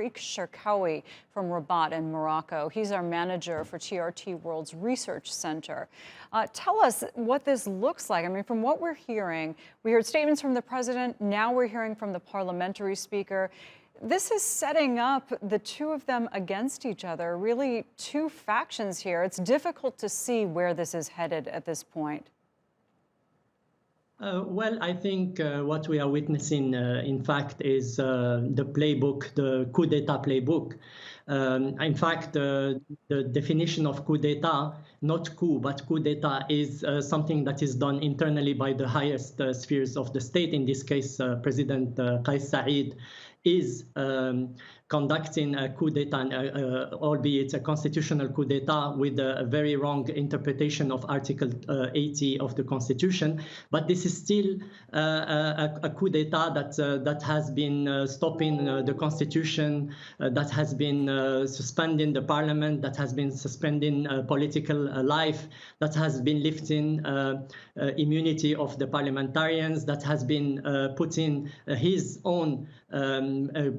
Tarek Cherkaoui from Rabat in Morocco. He's our manager for TRT World's Research Center. Tell us what this looks like. I mean, from what we're hearing, we heard statements from the president. Now we're hearing from the parliamentary speaker. This is setting up the two of them against each other, really two factions here. It's difficult to see where this is headed at this point. Well, I think what we are witnessing, in fact, is the playbook, the coup d'etat playbook. In fact, the definition of coup d'etat, not coup, but coup d'etat, is something that is done internally by the highest spheres of the state. In this case, President Kais Saied is conducting a coup d'etat, albeit a constitutional coup d'etat with a very wrong interpretation of Article 80 of the Constitution. But this is still a coup d'etat that has been stopping the Constitution, that has been suspending the parliament, that has been suspending political life, that has been lifting immunity of the parliamentarians, that has been putting his own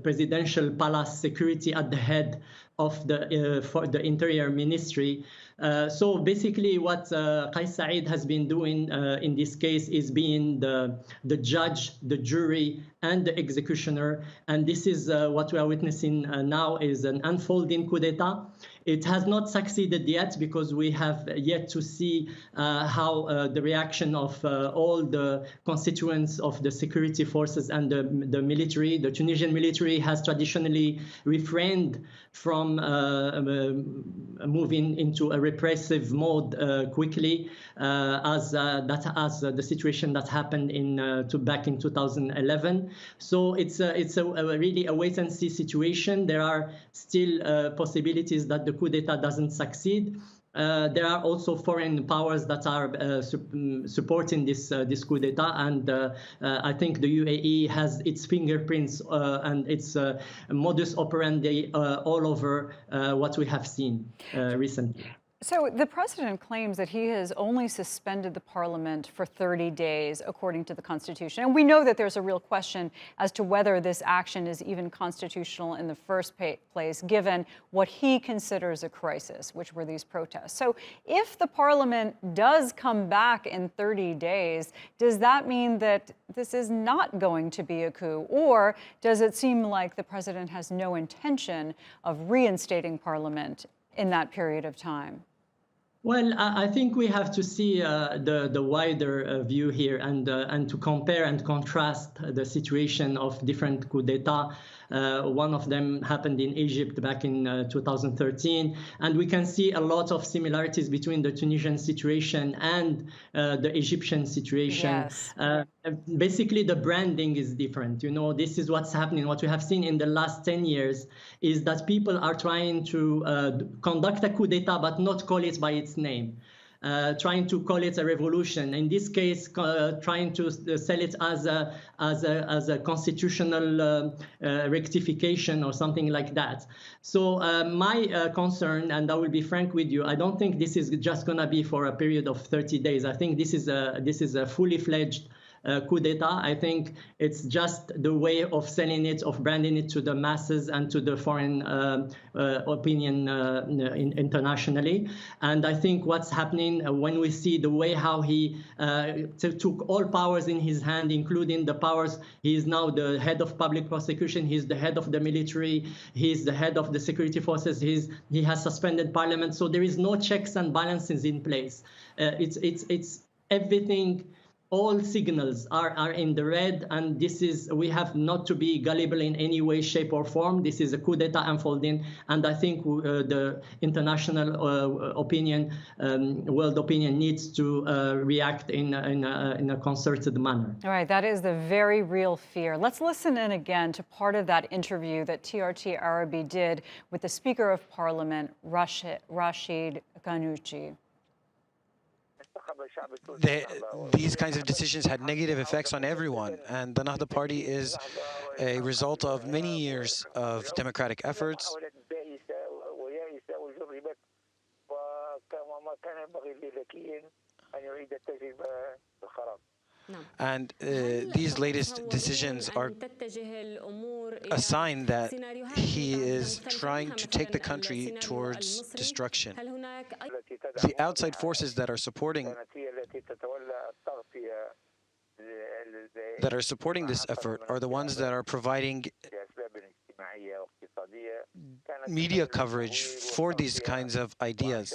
presidential palace security at the head of the for the interior ministry. So basically what Kais Saied has been doing in this case is being the judge, the jury, and the executioner. And this is what we are witnessing now is an unfolding coup d'etat. It has not succeeded yet because we have yet to see how the reaction of all the constituents of the security forces and the military. The Tunisian military has traditionally refrained from moving into a repressive mode quickly, as the situation that happened back in 2011. So it's a really a wait and see situation. There are still possibilities that the coup d'etat doesn't succeed. There are also foreign powers that are supporting this coup d'etat, and I think the UAE has its fingerprints and its modus operandi all over what we have seen recently. So the president claims that he has only suspended the parliament for 30 days, according to the Constitution. And we know that there's a real question as to whether this action is even constitutional in the first place, given what he considers a crisis, which were these protests. So if the parliament does come back in 30 days, does that mean that this is not going to be a coup? Or does it seem like the president has no intention of reinstating parliament in that period of time? Well, I think we have to see the wider view here and to compare and contrast the situation of different coups d'etat. One of them happened in Egypt back in 2013, and we can see a lot of similarities between the Tunisian situation and the Egyptian situation. Yes. Basically, the branding is different. You know, this is what's happening. What we have seen in the last 10 years is that people are trying to conduct a coup d'etat, but not call it by its name. Trying to call it a revolution. In this case, trying to sell it as a constitutional rectification or something like that. So my concern, and I will be frank with you, I don't think this is just going to be for a period of 30 days. I think this is a fully fledged coup d'etat. I think it's just the way of selling it, of branding it to the masses and to the foreign opinion internationally. And I think what's happening when we see the way how he took all powers in his hand, including the powers, he is now the head of public prosecution, he's the head of the military, he's the head of the security forces, he has suspended parliament. So there is no checks and balances in place. It's everything. All signals are in the red, and we have not to be gullible in any way, shape, or form. This is a coup d'etat unfolding, and I think the international opinion, world opinion, needs to react in a concerted manner. All right, that is the very real fear. Let's listen in again to part of that interview that TRT Arabi did with the Speaker of Parliament, Rashid Ghannouchi. These kinds of decisions had negative effects on everyone, and the Nahda Party is a result of many years of democratic efforts. And these latest decisions are a sign that he is trying to take the country towards destruction. The outside forces that are supporting this effort are the ones that are providing media coverage for these kinds of ideas.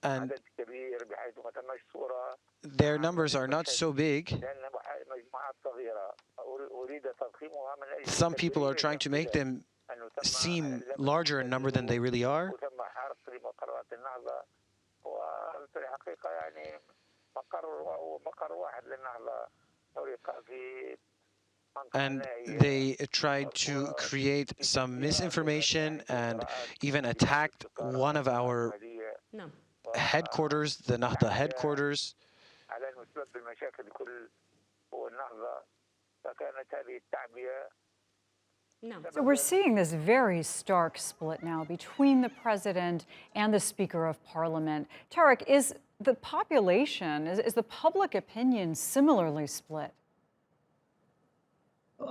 And their numbers are not so big. Some people are trying to make them seem larger in number than they really are. And they tried to create some misinformation and even attacked one of our headquarters, the Nahda headquarters. So we're seeing this very stark split now between the president and the Speaker of Parliament. Tarek, is the population, is the public opinion similarly split? We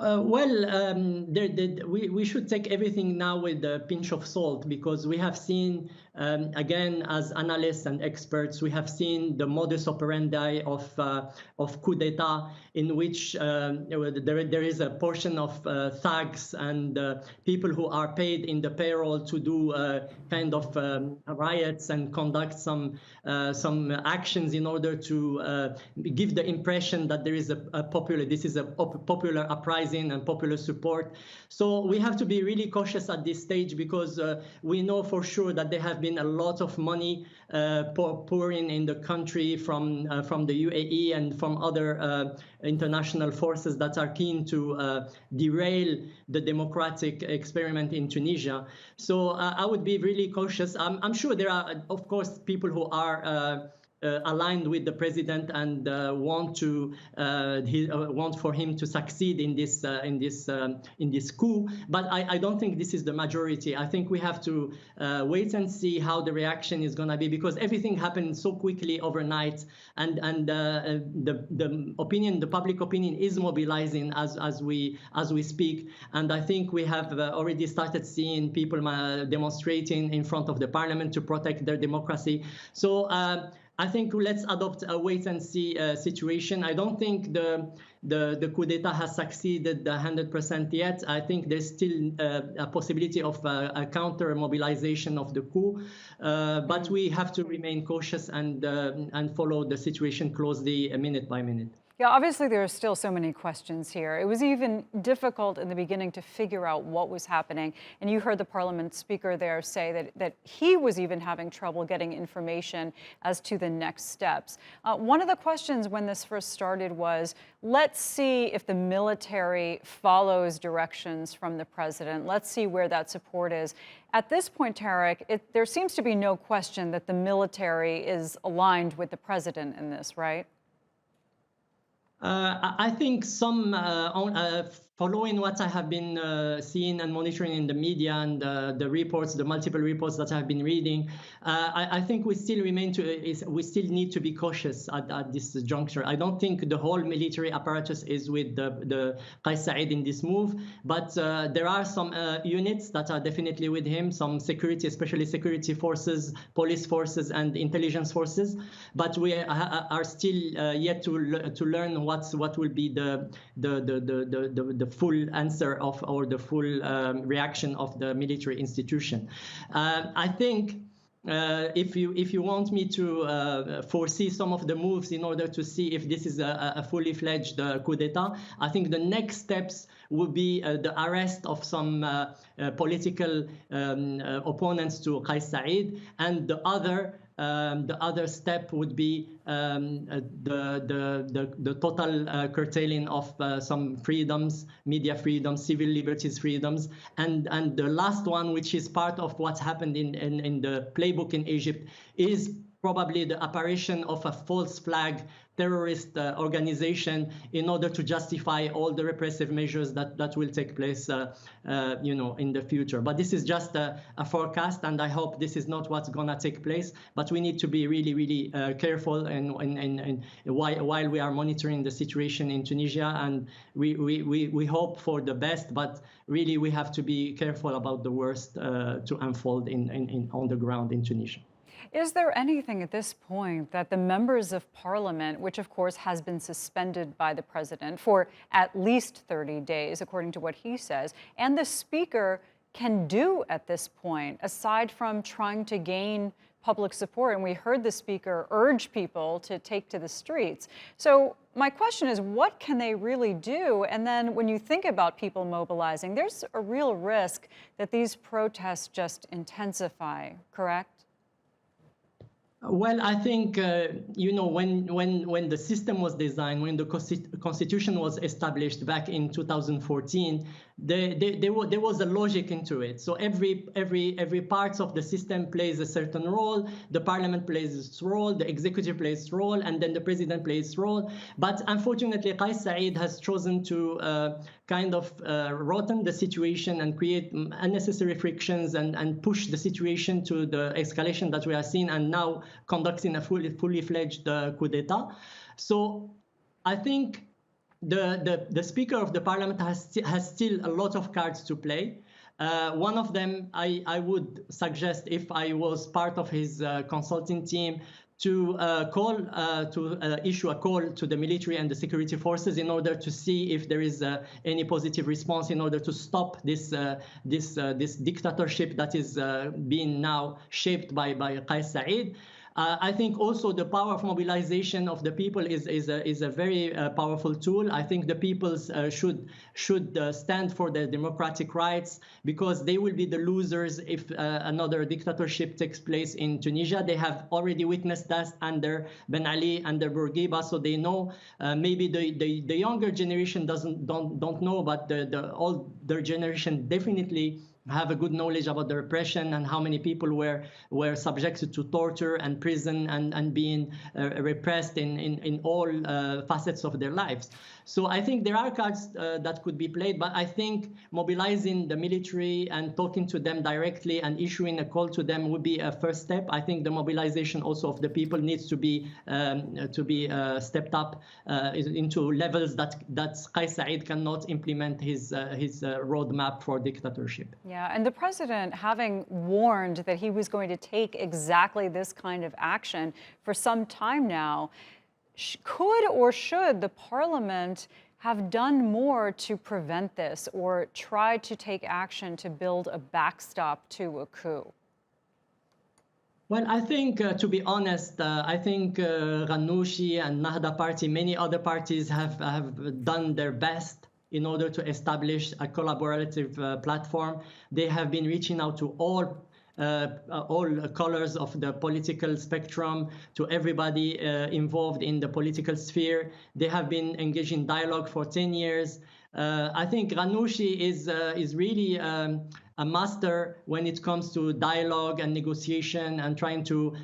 should take everything now with a pinch of salt, because we have seen, again, as analysts and experts, we have seen the modus operandi of coup d'etat, in which there is a portion of thugs and people who are paid in the payroll to do kind of riots and conduct some actions in order to give the impression that there is a popular uprising and popular support. So we have to be really cautious at this stage, because we know for sure that there have been a lot of money pouring in the country from the UAE and from other international forces that are keen to derail the democratic experiment in Tunisia. So I would be really cautious. I'm sure there are, of course, people who are aligned with the president and want for him to succeed in this coup, but I don't think this is the majority. I think we have to wait and see how the reaction is going to be, because everything happened so quickly overnight, and the public opinion is mobilizing as we speak, and I think we have already started seeing people demonstrating in front of the parliament to protect their democracy. So I think let's adopt a wait-and-see situation. I don't think the coup d'etat has succeeded 100% yet. I think there's still a possibility of a counter-mobilization of the coup, but we have to remain cautious and follow the situation closely, minute by minute. Yeah, obviously there are still so many questions here. It was even difficult in the beginning to figure out what was happening. And you heard the parliament speaker there say that he was even having trouble getting information as to the next steps. One of the questions when this first started was, let's see if the military follows directions from the president. Let's see where that support is. At this point, Tarek, there seems to be no question that the military is aligned with the president in this, right? I think some, following what I have been seeing and monitoring in the media and the multiple reports that I've been reading, I think we still need to be cautious at this juncture. I don't think the whole military apparatus is with the Kais Saied in this move, but there are some units that are definitely with him, some security, especially security forces, police forces, and intelligence forces. But we are still yet to learn what will be the full answer or the full reaction of the military institution. I think if you want me to foresee some of the moves in order to see if this is a fully fledged coup d'etat, I think the next steps would be the arrest of some political opponents to Kais Saied, and the other step would be the total curtailing of some freedoms, media freedoms, civil liberties freedoms, and the last one, which is part of what's happened in the playbook in Egypt, is probably the apparition of a false flag terrorist organization in order to justify all the repressive measures that will take place, in the future. But this is just a forecast, and I hope this is not what's gonna take place. But we need to be really, really careful and while we are monitoring the situation in Tunisia, and we hope for the best, but really we have to be careful about the worst to unfold on the ground in Tunisia. Is there anything at this point that the members of parliament, which of course has been suspended by the president for at least 30 days, according to what he says, and the speaker can do at this point, aside from trying to gain public support? And we heard the speaker urge people to take to the streets. So my question is, what can they really do? And then when you think about people mobilizing, there's a real risk that these protests just intensify, correct? Well, I think, when the system was designed, when the constitution was established back in 2014, there was a logic into it. So every part of the system plays a certain role. The parliament plays its role, the executive plays its role, and then the president plays its role. But unfortunately, Kais Saied has chosen to rotten the situation and create unnecessary frictions and push the situation to the escalation that we are seeing, and now conducting a fully fledged coup d'etat. So I think the Speaker of the Parliament has still a lot of cards to play. One of them, I would suggest, if I was part of his consulting team, to issue a call to the military and the security forces in order to see if there is any positive response in order to stop this dictatorship that is being now shaped by Kais Saied. I think also the power of mobilization of the people is a very powerful tool. I think the people should stand for their democratic rights, because they will be the losers if another dictatorship takes place in Tunisia. They have already witnessed that under Ben Ali, under Bourguiba, so they know. Maybe the younger generation don't know, but the older generation definitely have a good knowledge about the repression and how many people were subjected to torture and prison and being repressed in all facets of their lives. So I think there are cards that could be played, but I think mobilizing the military and talking to them directly and issuing a call to them would be a first step. I think the mobilization also of the people needs to be stepped up into levels that Kais Saied cannot implement his roadmap for dictatorship. Yeah, and the president, having warned that he was going to take exactly this kind of action for some time now, could or should the parliament have done more to prevent this, or try to take action to build a backstop to a coup? Well, I think, to be honest, I think Ghannouchi and Nahda Party, many other parties have done their best in order to establish a collaborative platform. They have been reaching out to all colors of the political spectrum, to everybody involved in the political sphere. They have been engaged in dialogue for 10 years. I think Ghannouchi is really a master when it comes to dialogue and negotiation and trying to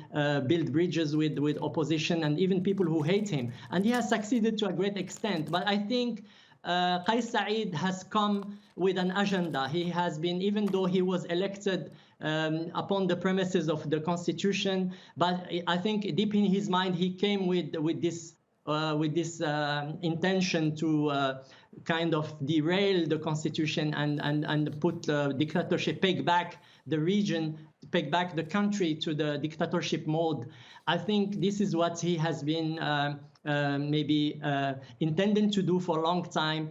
build bridges with opposition and even people who hate him. And he has succeeded to a great extent. But I think Kais Saied has come with an agenda. He has been, even though he was elected upon the premises of the constitution, but I think deep in his mind he came with this intention to kind of derail the constitution and put the dictatorship, peg back the region, peg back the country to the dictatorship mode. I think this is what he has been maybe intending to do for a long time.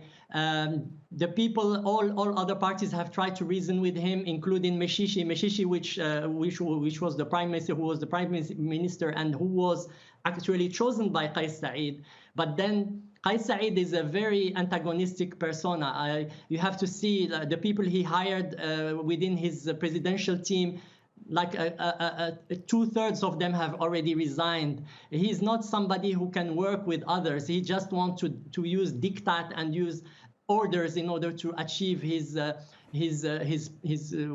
The people, all other parties have tried to reason with him, including Meshishi, which was the prime minister, who was the prime minister and who was actually chosen by Kais Saied. But then Kais Saied is a very antagonistic persona. You have to see the people he hired within his presidential team. Like 2/3 of them have already resigned. He's not somebody who can work with others. He just wants to use diktat and use orders in order to achieve his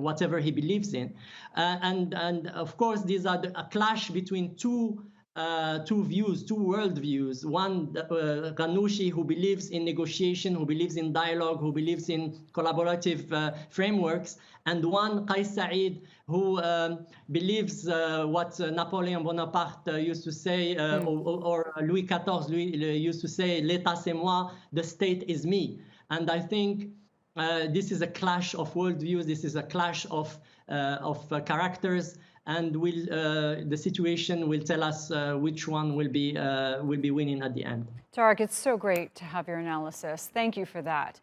whatever he believes in. And of course, these are a clash between two two views, two worldviews. One, Ghannouchi, who believes in negotiation, who believes in dialogue, who believes in collaborative frameworks, and one, Kais Saied, who believes what Napoleon Bonaparte used to say, or Louis XIV used to say, l'État c'est moi, the state is me. And I think this is a clash of worldviews. This is a clash of characters, and the situation will tell us which one will be winning at the end. Tarek, it's so great to have your analysis. Thank you for that.